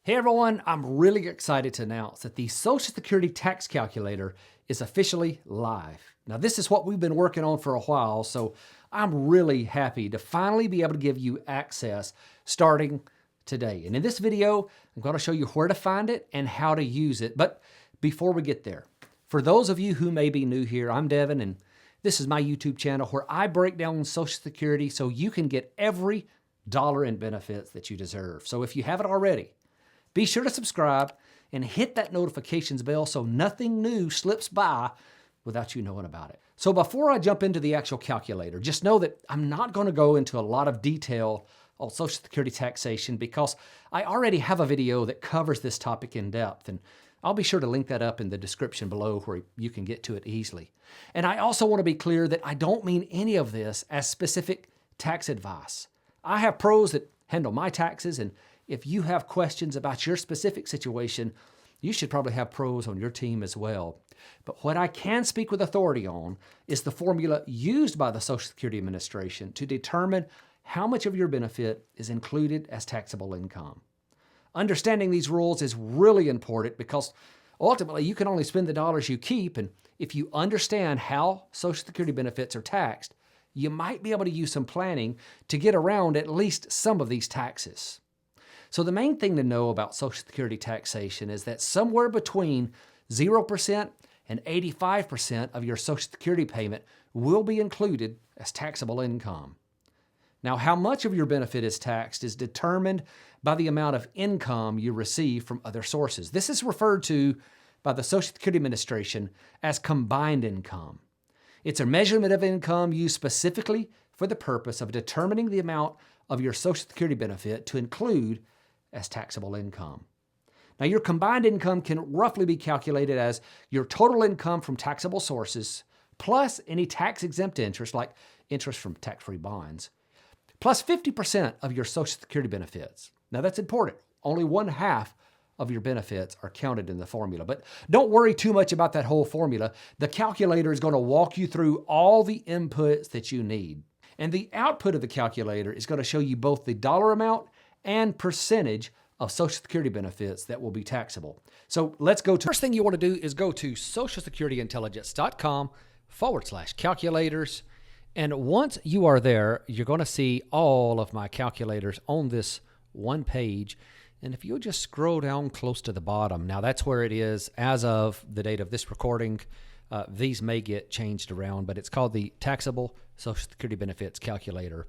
Hey everyone, I'm really excited to announce that the Social Security Tax Calculator is officially live. Now, this is what we've been working on for a while, so I'm really happy to finally be able to give you access starting today. And in this video, I'm going to show you where to find it and how to use it. But before we get there, for those of you who may be new here, I'm Devin, and this is my YouTube channel where I break down Social Security so you can get every dollar in benefits that you deserve. So if you haven't already, be sure to subscribe and hit that notifications bell so nothing new slips by without you knowing about it. So before I jump into the actual calculator, just know that I'm not going to go into a lot of detail on Social Security taxation because I already have a video that covers this topic in depth, and I'll be sure to link that up in the description below where you can get to it easily. And I also want to be clear that I don't mean any of this as specific tax advice. I have pros that handle my taxes, and if you have questions about your specific situation, you should probably have pros on your team as well. But what I can speak with authority on is the formula used by the Social Security Administration to determine how much of your benefit is included as taxable income. Understanding these rules is really important because ultimately you can only spend the dollars you keep, and if you understand how Social Security benefits are taxed, you might be able to use some planning to get around at least some of these taxes. So the main thing to know about Social Security taxation is that somewhere between 0% and 85% of your Social Security payment will be included as taxable income. Now, how much of your benefit is taxed is determined by the amount of income you receive from other sources. This is referred to by the Social Security Administration as combined income. It's a measurement of income used specifically for the purpose of determining the amount of your Social Security benefit to include as taxable income. Now, your combined income can roughly be calculated as your total income from taxable sources plus any tax-exempt interest, like interest from tax-free bonds, plus 50% of your Social Security benefits. Now, that's important. Only 1/2 of your benefits are counted in the formula. But don't worry too much about that whole formula. The calculator is going to walk you through all the inputs that you need. And the output of the calculator is going to show you both the dollar amount and percentage of Social Security benefits that will be taxable. So let's go to, first thing you want to do is go to socialsecurityintelligence.com/calculators. And once you are there, you're going to see all of my calculators on this one page. And if you'll just scroll down close to the bottom, now that's where it is as of the date of this recording. These may get changed around, but it's called the Taxable Social Security Benefits Calculator.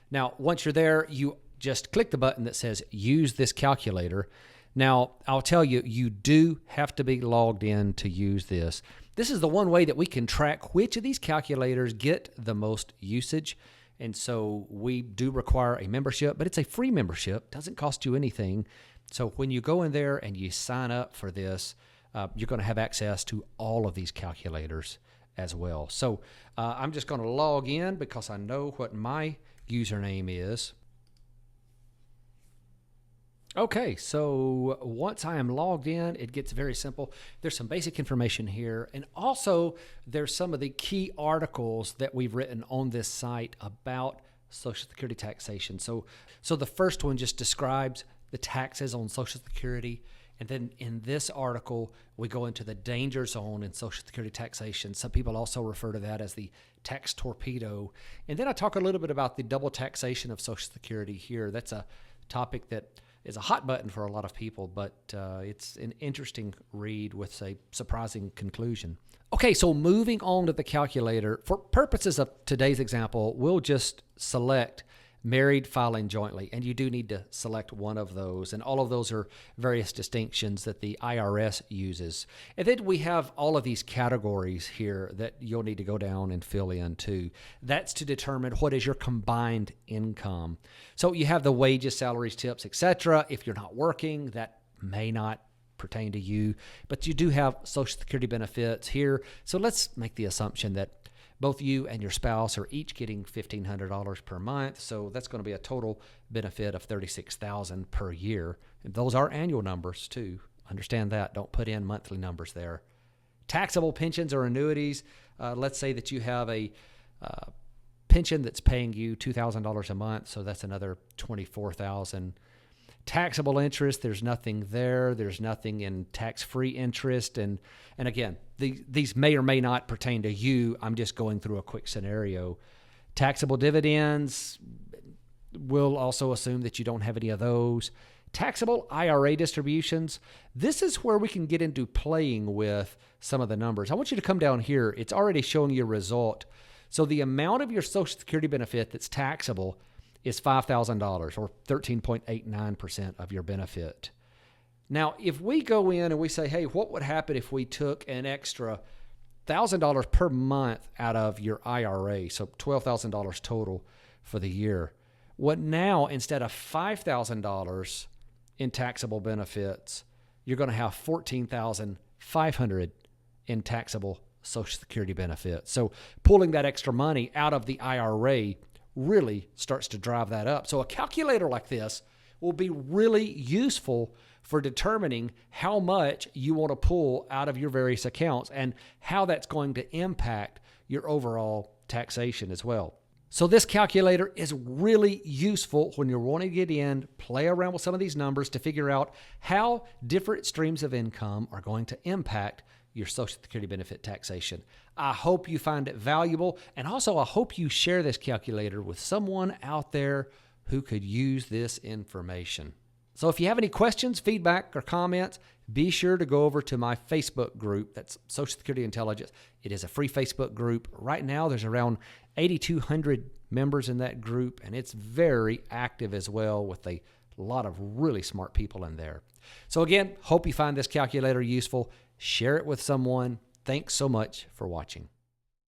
Now, once you're there, you just click the button that says use this calculator. Now, I'll tell you, you do have to be logged in to use this. This is the one way that we can track which of these calculators get the most usage. And so we do require a membership, but it's a free membership, doesn't cost you anything. So when you go in there and you sign up for this, you're going to have access to all of these calculators as well. So I'm just going to log in because I know what my username is. Okay, so once I am logged in, it gets very simple. There's some basic information here, and also there's some of the key articles that we've written on this site about Social Security taxation. So the first one just describes the taxes on Social Security, and then in this article, we go into the danger zone in Social Security taxation. Some people also refer to that as the tax torpedo. And then I talk a little bit about the double taxation of Social Security here. That's a topic that is a hot button for a lot of people, but it's an interesting read with a surprising conclusion. Okay, so moving on to the calculator. For purposes of today's example, we'll just select married filing jointly, and you do need to select one of those, and all of those are various distinctions that the IRS uses. And then we have all of these categories here that you'll need to go down and fill in too. That's to determine what is your combined income. So you have the wages, salaries, tips, etc. If you're not working, that may not pertain to you, but you do have Social Security benefits here. So let's make the assumption that both you and your spouse are each getting $1,500 per month, so that's going to be a total benefit of $36,000 per year. And those are annual numbers too. Understand that. Don't put in monthly numbers there. Taxable pensions or annuities. Let's say that you have a pension that's paying you $2,000 a month, so that's another $24,000. Taxable interest, there's nothing there. There's nothing in tax-free interest. And again, these may or may not pertain to you. I'm just going through a quick scenario. Taxable dividends, we'll also assume that you don't have any of those. Taxable IRA distributions, this is where we can get into playing with some of the numbers. I want you to come down here. It's already showing you a result. So the amount of your Social Security benefit that's taxable is $5,000 or 13.89% of your benefit. Now, if we go in and we say, hey, what would happen if we took an extra $1,000 per month out of your IRA, so $12,000 total for the year? What now, instead of $5,000 in taxable benefits, you're going to have $14,500 in taxable Social Security benefits. So pulling that extra money out of the IRA really starts to drive that up. So a calculator like this will be really useful for determining how much you want to pull out of your various accounts and how that's going to impact your overall taxation as well. So this calculator is really useful when you're wanting to get in, play around with some of these numbers to figure out how different streams of income are going to impact your Social Security benefit taxation. I hope you find it valuable, and also I hope you share this calculator with someone out there who could use this information. So if you have any questions, feedback, or comments, be sure to go over to my Facebook group. That's Social Security Intelligence. It is a free Facebook group. Right now, there's around 8,200 members in that group, and it's very active as well with a lot of really smart people in there. So again, hope you find this calculator useful. Share it with someone. Thanks so much for watching.